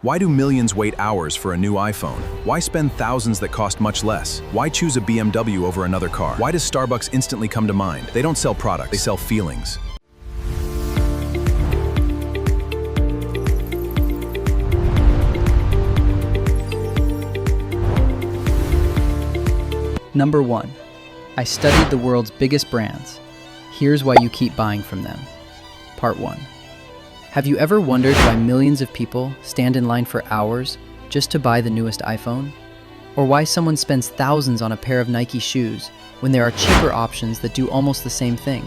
Why do millions wait hours for a new iPhone? Why spend thousands that cost much less? Why choose a BMW over another car? Why does Starbucks instantly come to mind? They don't sell products, they sell feelings. Number 1. I studied the world's biggest brands. Here's why you keep buying from them. Part 1. Have you ever wondered why millions of people stand in line for hours just to buy the newest iPhone? Or why someone spends thousands on a pair of Nike shoes when there are cheaper options that do almost the same thing?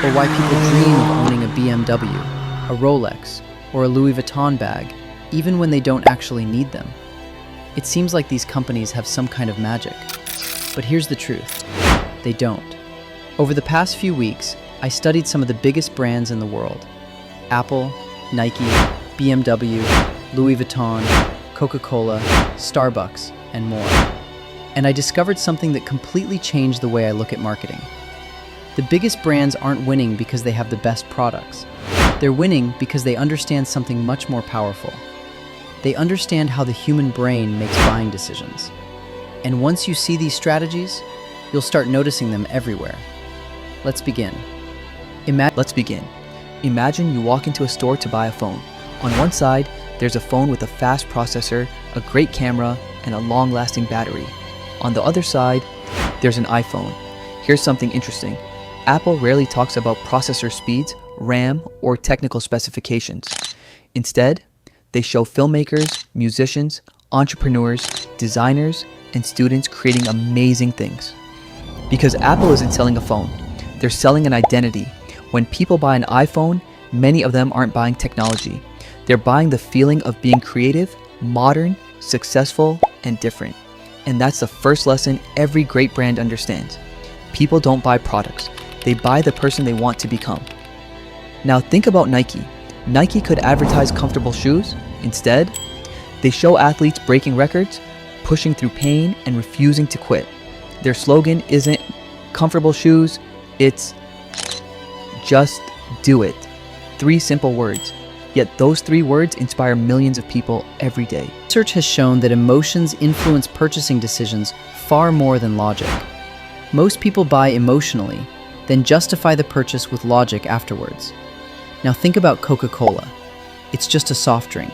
Or why people dream of owning a BMW, a Rolex, or a Louis Vuitton bag, even when they don't actually need them? It seems like these companies have some kind of magic. But here's the truth. They don't. Over the past few weeks, I studied some of the biggest brands in the world. Apple, Nike, BMW, Louis Vuitton, Coca-Cola, Starbucks, and more. And I discovered something that completely changed the way I look at marketing. The biggest brands aren't winning because they have the best products. They're winning because they understand something much more powerful. They understand how the human brain makes buying decisions. And once you see these strategies, you'll start noticing them everywhere. Let's begin. Imagine you walk into a store to buy a phone. On one side, there's a phone with a fast processor, a great camera, and a long-lasting battery. On the other side, there's an iPhone. Here's something interesting. Apple rarely talks about processor speeds, RAM, or technical specifications. Instead, they show filmmakers, musicians, entrepreneurs, designers, and students creating amazing things. Because Apple isn't selling a phone, they're selling an identity. When people buy an iPhone, many of them aren't buying technology. They're buying the feeling of being creative, modern, successful, and different. And that's the first lesson every great brand understands. People don't buy products. They buy the person they want to become. Now think about Nike. Nike could advertise comfortable shoes. Instead, they show athletes breaking records, pushing through pain, and refusing to quit. Their slogan isn't comfortable shoes, it's just do it. 3 simple words. Yet those 3 words inspire millions of people every day. Research has shown that emotions influence purchasing decisions far more than logic. Most people buy emotionally, then justify the purchase with logic afterwards. Now think about Coca-Cola. It's just a soft drink.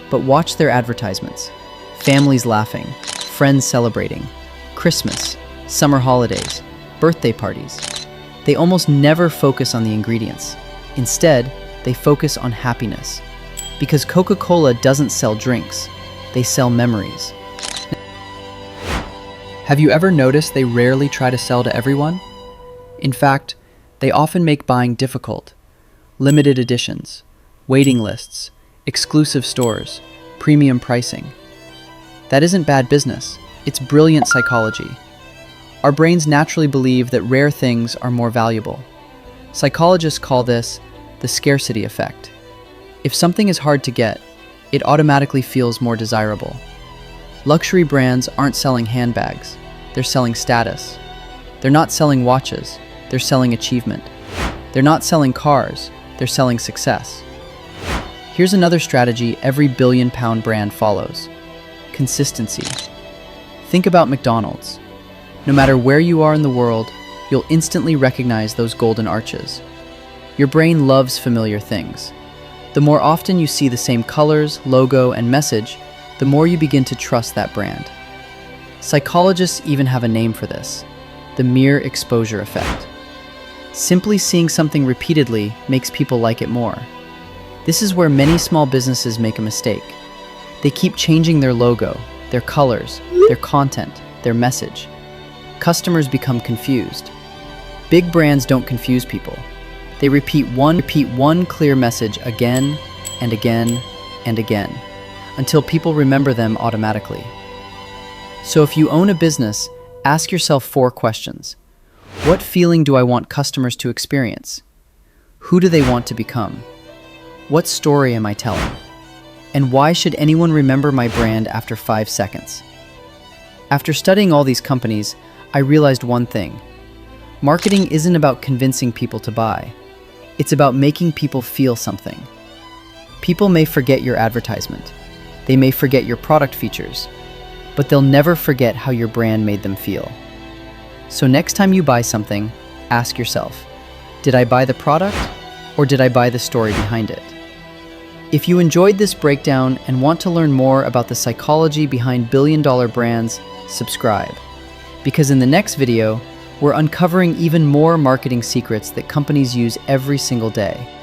But watch their advertisements. Families laughing, friends celebrating, Christmas, summer holidays, birthday parties. They almost never focus on the ingredients. Instead, they focus on happiness. Because Coca-Cola doesn't sell drinks, they sell memories. Have you ever noticed they rarely try to sell to everyone? In fact, they often make buying difficult. Limited editions, waiting lists, exclusive stores, premium pricing. That isn't bad business, it's brilliant psychology. Our brains naturally believe that rare things are more valuable. Psychologists call this the scarcity effect. If something is hard to get, it automatically feels more desirable. Luxury brands aren't selling handbags, they're selling status. They're not selling watches, they're selling achievement. They're not selling cars, they're selling success. Here's another strategy every billion-pound brand follows. Consistency. Think about McDonald's. No matter where you are in the world, you'll instantly recognize those golden arches. Your brain loves familiar things. The more often you see the same colors, logo, and message, the more you begin to trust that brand. Psychologists even have a name for this: the mere exposure effect. Simply seeing something repeatedly makes people like it more. This is where many small businesses make a mistake. They keep changing their logo, their colors, their content, their message. Customers become confused. Big brands don't confuse people. They repeat one clear message again and again and again until people remember them automatically. So if you own a business, ask yourself 4 questions. What feeling do I want customers to experience? Who do they want to become? What story am I telling? And why should anyone remember my brand after 5 seconds? After studying all these companies, I realized one thing. Marketing isn't about convincing people to buy. It's about making people feel something. People may forget your advertisement. They may forget your product features, but they'll never forget how your brand made them feel. So next time you buy something, ask yourself, did I buy the product or did I buy the story behind it? If you enjoyed this breakdown and want to learn more about the psychology behind billion-dollar brands, subscribe. Because in the next video, we're uncovering even more marketing secrets that companies use every single day.